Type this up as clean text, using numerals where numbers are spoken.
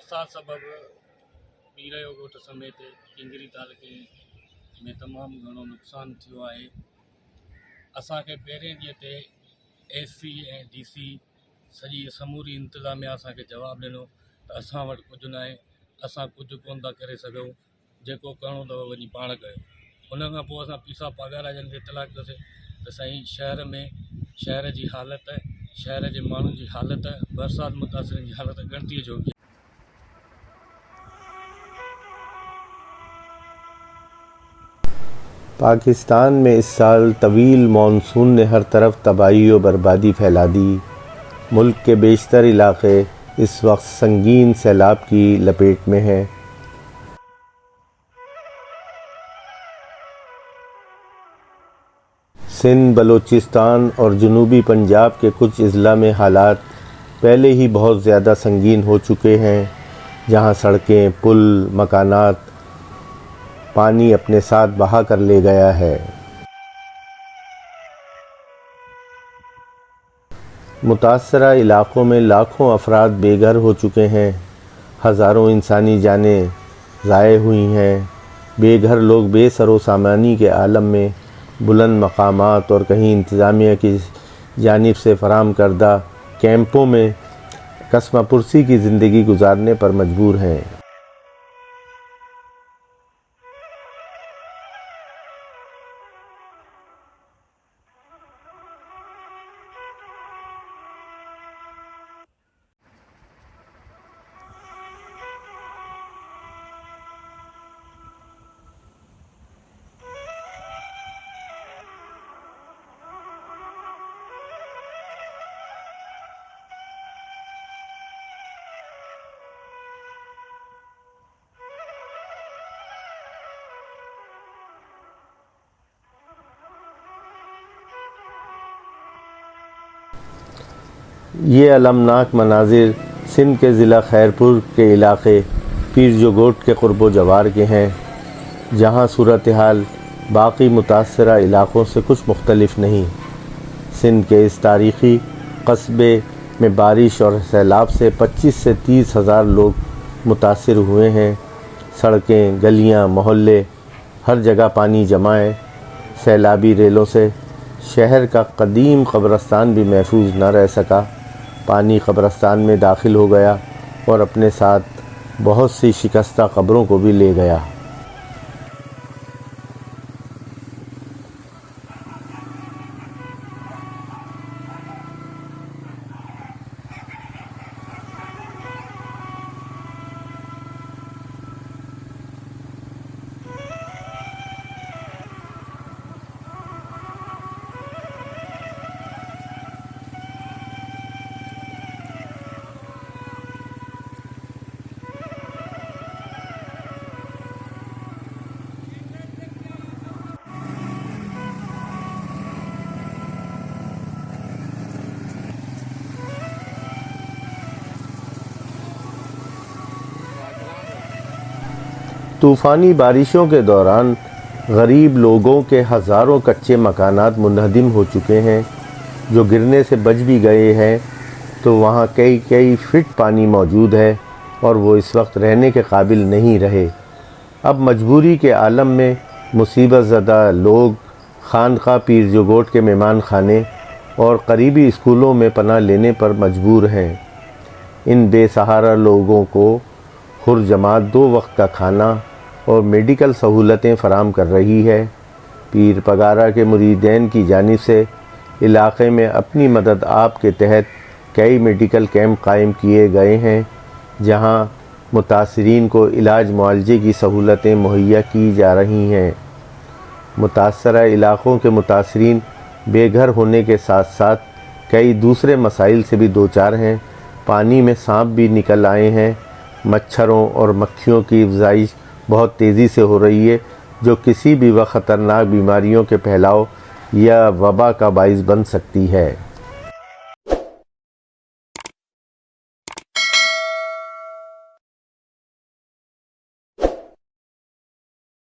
बरसात सबबु पीरयो ॻोठ समेत किंगरी तालुके में तमामु घणो नुक़सानु थियो आहे। असांखे पहिरें ॾींहं ते एससी ऐं डीसी सॼी समूरी इंतिज़ामिया असांखे जवाबु ॾिनो त असां वटि कुझु न आहे, असां कुझु कोन था करे सघूं, जेको करिणो अथव वञी पाण कयो। उन खां पोइ असां पीसा पघार जन खे इतला कयोसीं त साईं शहर जी हालति, शहर जे माण्हुनि जी हालति, बरसाति मुतासिरनि जी हालति ॻणितीअ जोॻी। पाकिस्तान में इस साल तवील मानसून ने हर तरफ तबाही और बर्बादी फैला दी। मुल्क के बेशतर इलाके इस वक्त संगीन सैलाब की लपेट में हैं। सिंध, बलोचिस्तान और जनूबी पंजाब के कुछ अजला में हालात पहले ही बहुत ज़्यादा संगीन हो चुके हैं, जहां सड़कें, पुल, मकानात पानी अपने साथ बहा कर ले गया है। मुतासरा इलाक़ों में लाखों अफराद बेघर हो चुके हैं, हज़ारों इंसानी जानें ज़ाय हुई हैं। बेघर लोग बेसरो सामानी के आलम में बुलंद मकामात और कहीं इंतज़ामिया की जानिब से फराहम करदा कैंपों में कस्मापुरसी की ज़िंदगी गुजारने पर मजबूर हैं। ये अलमनाक मनाजिर सिंध के ज़िला खैरपुर के इलाक़े पीर जो गोट के क़ुर्ब जवार के हैं, जहाँ सूरत हाल बाकी मुतासरा इलाक़ों से कुछ मुख्तलिफ नहीं। सिंध के इस तारीख़ी कस्बे में बारिश और सैलाब से 25 से 30 हज़ार लोग मुतासिर हुए हैं। सड़कें, गलियाँ, मोहल्ले हर जगह पानी जमा है। सैलाबी रेलों से शहर का कदीम कब्रस्तान भी महफूज न रह सका। पानी कब्रस्तान में दाखिल हो गया और अपने साथ बहुत सी शिकस्ता कब्रों को भी ले गया। तूफ़ानी बारिशों के दौरान गरीब लोगों के हज़ारों कच्चे मकानात मुनहदिम हो चुके हैं। जो गिरने से बच भी गए हैं तो वहाँ कई फीट पानी मौजूद है और वो इस वक्त रहने के काबिल नहीं रहे। अब मजबूरी के आलम में मुसीबत ज़दा लोग खानका पीर जो गोट के मेहमान खाने और करीबी स्कूलों में पनाह लेने पर मजबूर हैं। इन बेसहारा लोगों को खुर जमात 2 वक्त का खाना और मेडिकल सहूलतें फ़राहम कर रही है। पीर पगारा के मुरीदैन की जानिब से इलाक़े में अपनी मदद आप के तहत कई मेडिकल कैंप कायम किए गए हैं, जहां मुतासरीन को इलाज मुआलजे की सहूलतें मुहैया की जा रही हैं। मुतासरा इलाक़ों के मुतासरीन बेघर होने के साथ साथ कई दूसरे मसाइल से भी दो चार हैं। पानी में सांप भी निकल आए हैं। मच्छरों और मक्खियों की अफज़ाइश बहुत तेज़ी से हो रही है, जो किसी भी वक्त ख़तरनाक बीमारियों के फैलाव या वबा का बाइस बन सकती है।